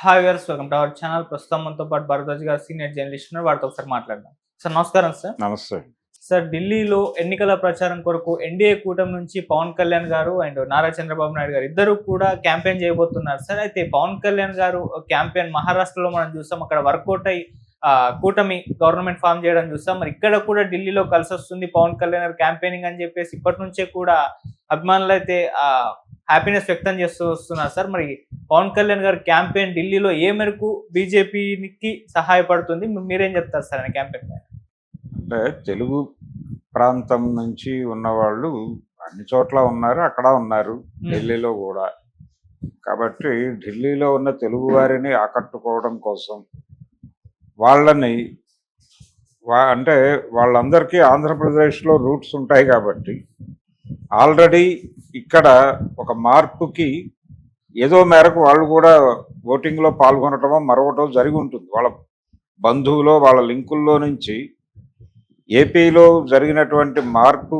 Hi viewers, welcome to our channel. ప్రస్తుతం మనతో పాటు భరద్వాజ్ గారు సీనియర్ జర్నలిస్ట్ ఉన్నారు. వారితో ఒకసారి మాట్లాడదాం. సార్ నమస్కారం సార్. నమస్తే. సార్, ఢిల్లీలో ఎన్నికల ప్రచారం కొరకు ఎన్డీఏ కూటమి నుంచి పవన్ కళ్యాణ్ గారు అండ్ నారా చంద్రబాబు నాయుడు గారు ఇద్దరు కూడా క్యాంపెయిన్ చేయబోతున్నారు సార్. అయితే పవన్ కళ్యాణ్ గారు క్యాంపెయిన్ మహారాష్ట్రలో మనం చూసాం, అక్కడ వర్కౌట్ అయ్యి కూటమి గవర్నమెంట్ ఫామ్ చేయడం చూస్తాం. మరి ఇక్కడ కూడా ఢిల్లీలో కలిసి వస్తుంది పవన్ కళ్యాణ్ గారు క్యాంపెయినింగ్ అని చెప్పేసి ఇప్పటి నుంచే కూడా అభిమానులు అయితే హ్యాపీనెస్ వ్యక్తం చేస్తూ వస్తున్నారు సార్. మరి పవన్ కళ్యాణ్ గారి క్యాంపెయిన్ ఢిల్లీలో ఏ మేరకు బీజేపీకి సహాయపడుతుంది, మీరేం చెప్తారు సార్ ఆయన క్యాంపెయిన్ పైన? అంటే తెలుగు ప్రాంతం నుంచి ఉన్నవాళ్ళు అన్ని చోట్ల ఉన్నారు, అక్కడ ఉన్నారు, ఢిల్లీలో కూడా. కాబట్టి ఢిల్లీలో ఉన్న తెలుగు వారిని ఆకట్టుకోవడం కోసం వాళ్ళని అంటే వాళ్ళందరికీ ఆంధ్రప్రదేశ్లో రూట్స్ ఉంటాయి కాబట్టి ఆల్రెడీ ఇక్కడ ఒక మార్పుకి ఏదో మేరకు వాళ్ళు కూడా ఓటింగ్లో పాల్గొనటమో మరొకటో జరిగి ఉంటుంది. వాళ్ళ బంధువులో వాళ్ళ లింకుల్లో నుంచి ఏపీలో జరిగినటువంటి మార్పు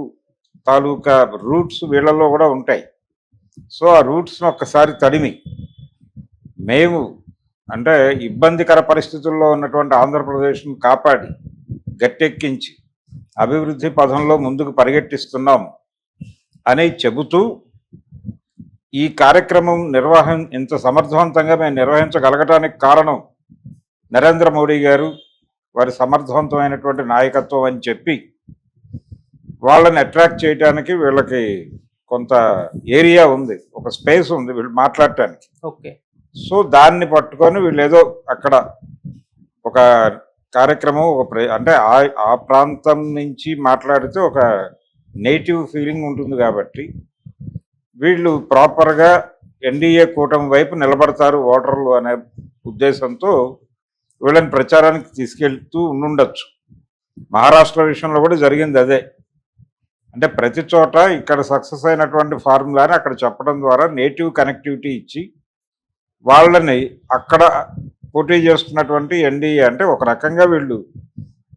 తాలూకా రూట్స్ వీళ్ళల్లో కూడా ఉంటాయి. సో ఆ రూట్స్ను ఒక్కసారి తడిమి మేము అంటే ఇబ్బందికర పరిస్థితుల్లో ఉన్నటువంటి ఆంధ్రప్రదేశ్ను కాపాడి గట్టెక్కించి అభివృద్ధి పథంలో ముందుకు పరిగెట్టిస్తున్నాము అని చెబుతూ ఈ కార్యక్రమం ఇంత సమర్థవంతంగా మేము నిర్వహించగలగటానికి కారణం నరేంద్ర మోడీ గారు, వారి సమర్థవంతమైనటువంటి నాయకత్వం అని చెప్పి వాళ్ళని అట్రాక్ట్ చేయడానికి వీళ్ళకి కొంత ఏరియా ఉంది, ఒక స్పేస్ ఉంది వీళ్ళు మాట్లాడటానికి. ఓకే. సో దాన్ని పట్టుకొని వీళ్ళు ఏదో అక్కడ ఒక కార్యక్రమం అంటే ఆ ప్రాంతం నుంచి మాట్లాడితే ఒక నేటివ్ ఫీలింగ్ ఉంటుంది కాబట్టి వీళ్ళు ప్రాపర్గా ఎన్డీఏ కూటమి వైపు నిలబడతారు ఓటర్లు అనే ఉద్దేశంతో వీళ్ళని ప్రచారానికి తీసుకెళ్తూ ఉండొచ్చు. మహారాష్ట్ర విషయంలో కూడా జరిగింది అదే. అంటే ప్రతి చోట ఇక్కడ సక్సెస్ అయినటువంటి ఫార్ములాని అక్కడ చెప్పడం ద్వారా నేటివ్ కనెక్టివిటీ ఇచ్చి వాళ్ళని అక్కడ పోటీ చేస్తున్నటువంటి ఎన్డీఏ అంటే ఒక రకంగా వీళ్ళు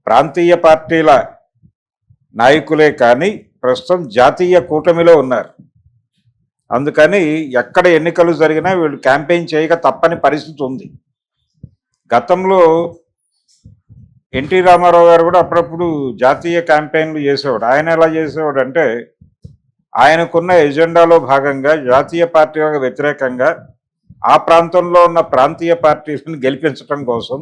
ప్రాంతీయ పార్టీల నాయకులే కానీ ప్రస్తుతం జాతీయ కూటమిలో ఉన్నారు. అందుకని ఎక్కడ ఎన్నికలు జరిగినా వీళ్ళు క్యాంపెయిన్ చేయక తప్పని పరిస్థితి ఉంది. గతంలో ఎన్టీ రామారావు గారు కూడా అప్పుడప్పుడు జాతీయ క్యాంపెయిన్లు చేసేవాడు. ఆయన ఎలా చేసేవాడు అంటే ఆయనకున్న ఎజెండాలో భాగంగా జాతీయ పార్టీలకు వ్యతిరేకంగా ఆ ప్రాంతంలో ఉన్న ప్రాంతీయ పార్టీలను గెలిపించడం కోసం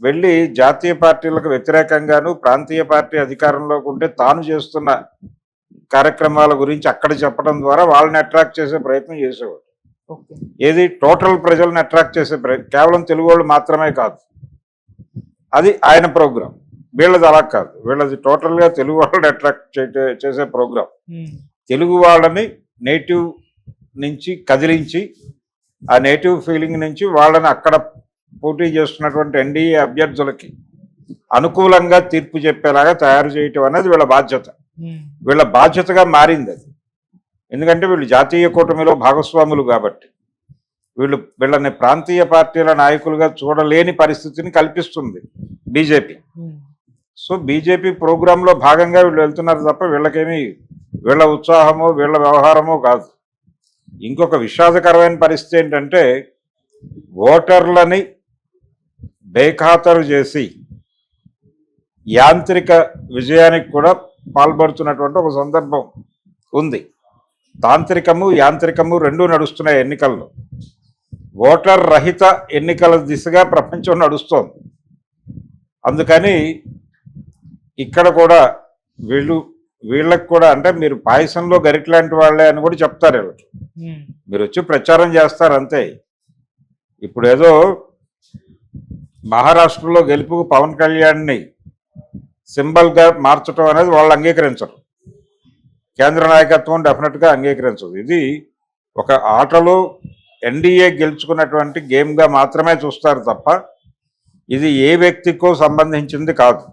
వెళ్ళి జాతీయ పార్టీలకు వ్యతిరేకంగాను ప్రాంతీయ పార్టీ అధికారంలోకి ఉంటే తాను చేస్తున్న కార్యక్రమాల గురించి అక్కడ చెప్పడం ద్వారా వాళ్ళని అట్రాక్ట్ చేసే ప్రయత్నం చేసేవాడు. ఏది టోటల్ ప్రజలను అట్రాక్ట్ చేసే ప్రయత్నం, కేవలం తెలుగు వాళ్ళు మాత్రమే కాదు. అది ఆయన ప్రోగ్రాం. వీళ్ళది అలా కాదు, వీళ్ళది టోటల్గా తెలుగు వాళ్ళని అట్రాక్ట్ చేసే ప్రోగ్రాం. తెలుగు వాళ్ళని నేటివ్ నుంచి కదిలించి ఆ నేటివ్ ఫీలింగ్ నుంచి వాళ్ళని అక్కడ పోటీ చేస్తున్నటువంటి ఎన్డీఏ అభ్యర్థులకి అనుకూలంగా తీర్పు చెప్పేలాగా తయారు చేయటం అనేది వీళ్ళ బాధ్యత. వీళ్ళ బాధ్యతగా మారింది అది. ఎందుకంటే వీళ్ళు జాతీయ కూటమిలో భాగస్వాములు కాబట్టి వీళ్ళని ప్రాంతీయ పార్టీల నాయకులుగా చూడలేని పరిస్థితిని కల్పిస్తుంది బీజేపీ. సో బీజేపీ ప్రోగ్రాంలో భాగంగా వీళ్ళు వెళ్తున్నారు తప్ప వీళ్ళకేమీ వీళ్ళ ఉత్సాహమో వీళ్ళ వ్యవహారమో కాదు. ఇంకొక విషాదకరమైన పరిస్థితి ఏంటంటే ఓటర్లని బేఖాతరు చేసి యాంత్రిక విజయానికి కూడా పాల్పడుతున్నటువంటి ఒక సందర్భం ఉంది. తాంత్రికము యాంత్రికము రెండూ నడుస్తున్నాయి ఎన్నికల్లో. ఓటర్ రహిత ఎన్నికల దిశగా ప్రపంచం నడుస్తోంది. అందుకని ఇక్కడ కూడా వీళ్ళకి కూడా అంటే మీరు పాయసంలో గరిట్లాంటి వాళ్ళే అని కూడా చెప్తారు. వీళ్ళకి మీరు వచ్చి ప్రచారం చేస్తారు అంతే. ఇప్పుడు ఏదో మహారాష్ట్రలో గెలుపుకు పవన్ కళ్యాణ్ని సింబల్గా మార్చడం అనేది వాళ్ళు అంగీకరించరు. కేంద్ర నాయకత్వం డెఫినెట్గా అంగీకరించదు. ఇది ఒక ఆటలో ఎన్డీఏ గెలుచుకున్నటువంటి గేమ్గా మాత్రమే చూస్తారు తప్ప ఇది ఏ వ్యక్తికో సంబంధించింది కాదు.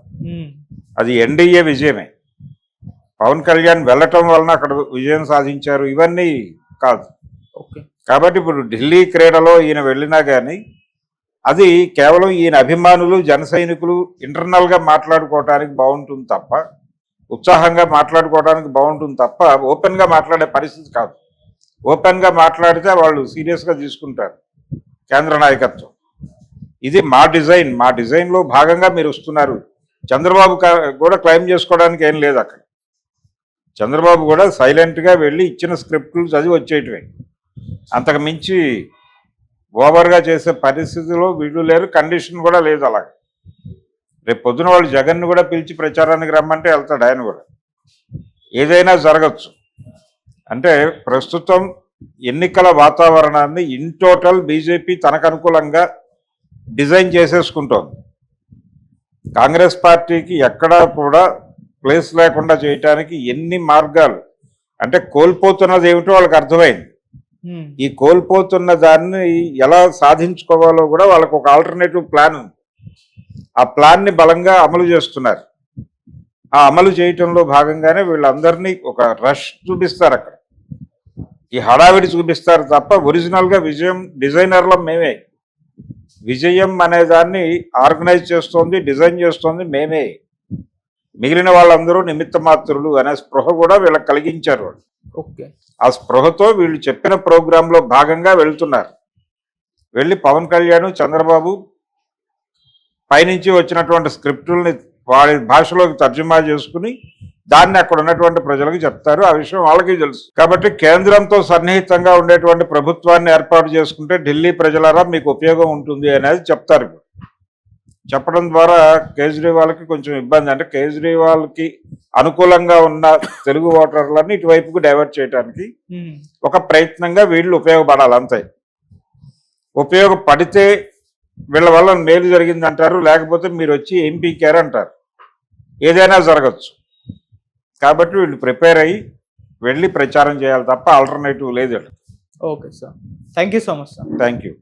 అది ఎన్డీఏ విజయమే. పవన్ కళ్యాణ్ వెళ్ళటం వలన అక్కడ విజయం సాధించారు ఇవన్నీ కాదు. కాబట్టి ఇప్పుడు ఢిల్లీ క్రీడలో ఈయన వెళ్ళినా కానీ అది కేవలం ఈయన అభిమానులు జన సైనికులు ఇంటర్నల్గా మాట్లాడుకోవడానికి బాగుంటుంది తప్ప, ఉత్సాహంగా మాట్లాడుకోవడానికి బాగుంటుంది తప్ప ఓపెన్గా మాట్లాడే పరిస్థితి కాదు. ఓపెన్గా మాట్లాడితే వాళ్ళు సీరియస్గా తీసుకుంటారు. కేంద్ర నాయకత్వం. ఇది మా డిజైన్లో భాగంగా మీరు వస్తున్నారు. చంద్రబాబు కూడా క్లెయిమ్ చేసుకోవడానికి ఏం లేదు అక్కడ. చంద్రబాబు కూడా సైలెంట్గా వెళ్ళి ఇచ్చిన స్క్రిప్ట్లు చదివి వచ్చేయటమే. అంతకు మించి ఓవర్గా చేసే పరిస్థితిలో వీళ్ళు లేరు, కండిషన్ కూడా లేదు. అలాగే రేపు పొద్దున వాళ్ళు జగన్ను కూడా పిలిచి ప్రచారానికి రమ్మంటే వెళ్తాడు ఆయన కూడా. ఏదైనా జరగచ్చు. అంటే ప్రస్తుతం ఎన్నికల వాతావరణాన్ని ఇన్ టోటల్ బీజేపీ తనకు అనుకూలంగా డిజైన్ చేసేసుకుంటోంది. కాంగ్రెస్ పార్టీకి ఎక్కడా కూడా ప్లేస్ లేకుండా చేయటానికి ఎన్ని మార్గాలు, అంటే కోల్పోతున్నది ఏమిటో వాళ్ళకి అర్థమైంది. ఈ కోల్పోతున్న దాన్ని ఎలా సాధించుకోవాలో కూడా వాళ్ళకు ఒక ఆల్టర్నేటివ్ ప్లాన్ ఉంది. ఆ ప్లాన్ని బలంగా అమలు చేస్తున్నారు. ఆ అమలు చేయటంలో భాగంగానే వీళ్ళందరినీ ఒక రష్ చూపిస్తారు. అక్కడ ఈ హడావిడి చూపిస్తారు తప్ప ఒరిజినల్గా విజయం డిజైనర్లో మేమే. విజయం అనే దాన్ని ఆర్గనైజ్ చేస్తోంది, డిజైన్ చేస్తోంది మేమే. మిగిలిన వాళ్ళందరూ నిమిత్త మాత్రులు అనే స్పృహ కూడా వీళ్ళకి కలిగించారు వాళ్ళు. ఓకే. ఆ స్పృహతో వీళ్ళు చెప్పిన ప్రోగ్రాంలో భాగంగా వెళ్తున్నారు. వెళ్ళి పవన్ కళ్యాణ్, చంద్రబాబు పైనుంచి వచ్చినటువంటి స్క్రిప్టుల్ని వారి భాషలోకి తర్జుమా చేసుకుని దాన్ని అక్కడ ఉన్నటువంటి ప్రజలకు చెప్తారు. ఆ విషయం వాళ్ళకి తెలుసు. కాబట్టి కేంద్రంతో సన్నిహితంగా ఉండేటువంటి ప్రభుత్వాన్ని ఏర్పాటు చేసుకుంటే ఢిల్లీ ప్రజలారా మీకు ఉపయోగం ఉంటుంది అనేది చెప్తారు. చెప్పడం ద్వారా కేజ్రీవాల్కి కొంచెం ఇబ్బంది. అంటే కేజ్రీవాల్కి అనుకూలంగా ఉన్న తెలుగు ఓటర్లని ఇటువైపుకు డైవర్ట్ చేయడానికి ఒక ప్రయత్నంగా వీళ్ళు ఉపయోగపడాలి. అంతే. ఉపయోగపడితే వీళ్ళ వల్ల మేలు జరిగిందంటారు, లేకపోతే మీరు వచ్చి ఎంపీకేర్ అంటారు. ఏదైనా జరగచ్చు. కాబట్టి వీళ్ళు ప్రిపేర్ అయ్యి వెళ్ళి ప్రచారం చేయాలి తప్ప ఆల్టర్నేటివ్ లేదు. Okay sir, thank you so much sir. Thank you.